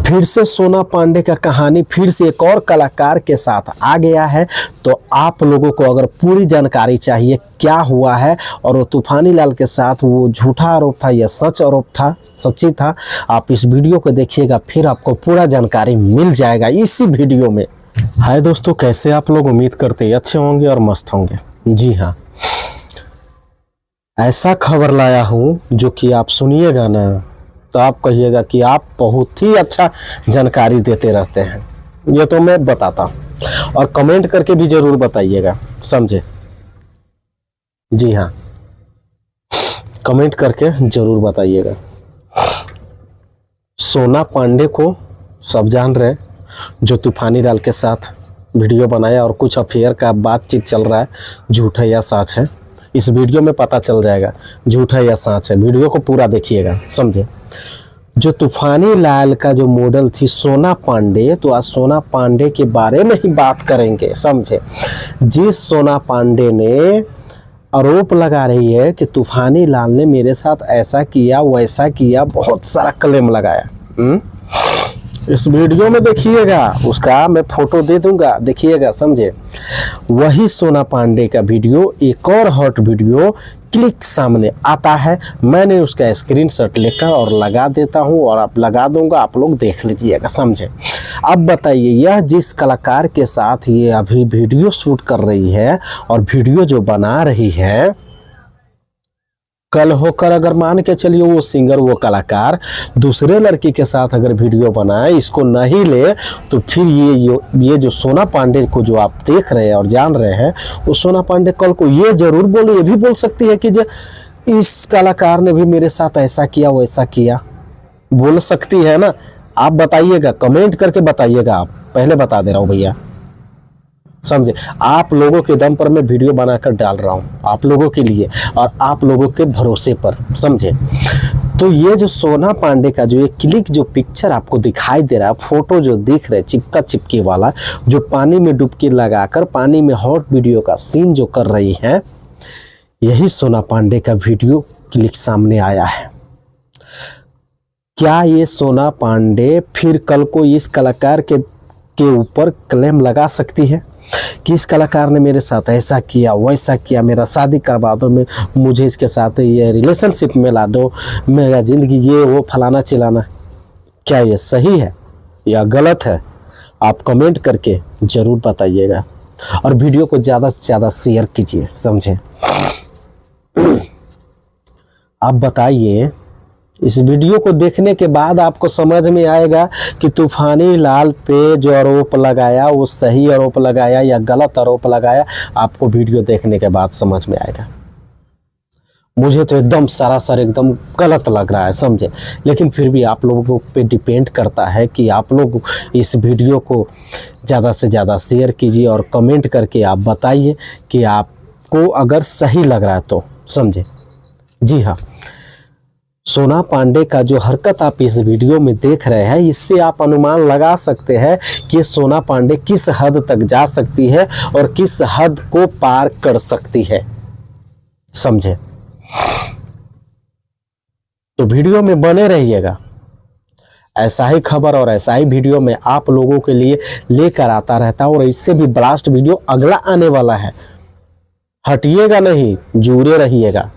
फिर से सोना पांडे का कहानी फिर से एक और कलाकार के साथ आ गया है। तो आप लोगों को अगर पूरी जानकारी चाहिए क्या हुआ है और वो तूफानी लाल के साथ वो झूठा आरोप था या सच आरोप था, सच्ची था, आप इस वीडियो को देखिएगा, फिर आपको पूरा जानकारी मिल जाएगा इसी वीडियो में। हाय दोस्तों, कैसे आप लोग? उम्मीद करते अच्छे होंगे और मस्त होंगे। जी हाँ, ऐसा खबर लाया हूँ जो कि आप सुनिएगा ना तो आप कहिएगा कि आप बहुत ही अच्छा जानकारी देते रहते हैं। ये तो मैं बताता हूँ और कमेंट करके भी जरूर बताइएगा, समझे? जी हाँ, कमेंट करके जरूर बताइएगा। सोना पांडे को सब जान रहे, जो तूफानी लाल के साथ वीडियो बनाया और कुछ अफेयर का बातचीत चल रहा है, झूठा या सच है, इस वीडियो में पता चल जाएगा झूठा या सच है। वीडियो को पूरा देखिएगा, समझे? जो तूफानी लाल का जो मॉडल थी सोना पांडे, तो आज सोना पांडे के बारे में ही बात करेंगे, समझे? जिस सोना पांडे ने आरोप लगा रही है कि तूफानी लाल ने मेरे साथ ऐसा किया वैसा किया, बहुत सारा क्लेम लगाया। इस वीडियो में देखिएगा, उसका मैं फोटो दे दूंगा, देखिएगा, समझे? वही सोना पांडे का वीडियो, एक और हॉट वीडियो क्लिक सामने आता है। मैंने उसका स्क्रीनशॉट लेकर और लगा देता हूं और आप लगा दूंगा, आप लोग देख लीजिएगा, समझे? अब बताइए, यह जिस कलाकार के साथ ये अभी वीडियो शूट कर रही है और वीडियो जो बना रही है, कल होकर अगर मान के चलिए वो सिंगर, वो कलाकार दूसरे लड़की के साथ अगर वीडियो बनाए, इसको नहीं ले, तो फिर ये जो सोना पांडे को जो आप देख रहे हैं और जान रहे हैं, वो सोना पांडे कल को ये जरूर बोले, ये भी बोल सकती है कि जो इस कलाकार ने भी मेरे साथ ऐसा किया वैसा किया, बोल सकती है ना? आप बताइएगा, कमेंट करके बताइएगा। आप पहले बता दे रहा हूँ भैया, समझे? आप लोगों के दम पर मैं वीडियो बनाकर डाल रहा हूँ, आप लोगों के लिए और आप लोगों के भरोसे पर, समझे? तो ये जो सोना पांडे का जो ये क्लिक जो पिक्चर आपको दिखाई दे रहा है, फोटो जो दिख रहा है चिपका चिपकी वाला, जो पानी में डुबकी लगाकर पानी में हॉट वीडियो का सीन जो कर रही है, यही सोना पांडे का वीडियो क्लिक सामने आया है। क्या ये सोना पांडे फिर कल को इस कलाकार के ऊपर क्लेम लगा सकती है कि इस कलाकार ने मेरे साथ ऐसा किया वैसा किया, मेरा शादी करवा दो, मुझे इसके साथ ये रिलेशनशिप में ला दो, मेरा ज़िंदगी ये वो फलाना चिलाना? क्या ये सही है या गलत है? आप कमेंट करके ज़रूर बताइएगा और वीडियो को ज़्यादा से ज़्यादा शेयर कीजिए, समझे? आप बताइए, इस वीडियो को देखने के बाद आपको समझ में आएगा कि तूफानी लाल पे जो आरोप लगाया वो सही आरोप लगाया या गलत आरोप लगाया। आपको वीडियो देखने के बाद समझ में आएगा। मुझे तो एकदम सरासर एकदम गलत लग रहा है, समझे? लेकिन फिर भी आप लोगों पे डिपेंड करता है कि आप लोग इस वीडियो को ज़्यादा से ज़्यादा शेयर कीजिए और कमेंट करके आप बताइए कि आपको अगर सही लग रहा है तो, समझे? जी हाँ, सोना पांडे का जो हरकत आप इस वीडियो में देख रहे हैं, इससे आप अनुमान लगा सकते हैं कि सोना पांडे किस हद तक जा सकती है और किस हद को पार कर सकती है, समझे? तो वीडियो में बने रहिएगा। ऐसा ही खबर और ऐसा ही वीडियो मैं आप लोगों के लिए लेकर आता रहता हूं और इससे भी ब्लास्ट वीडियो अगला आने वाला है। हटिएगा नहीं, जुड़े रहिएगा।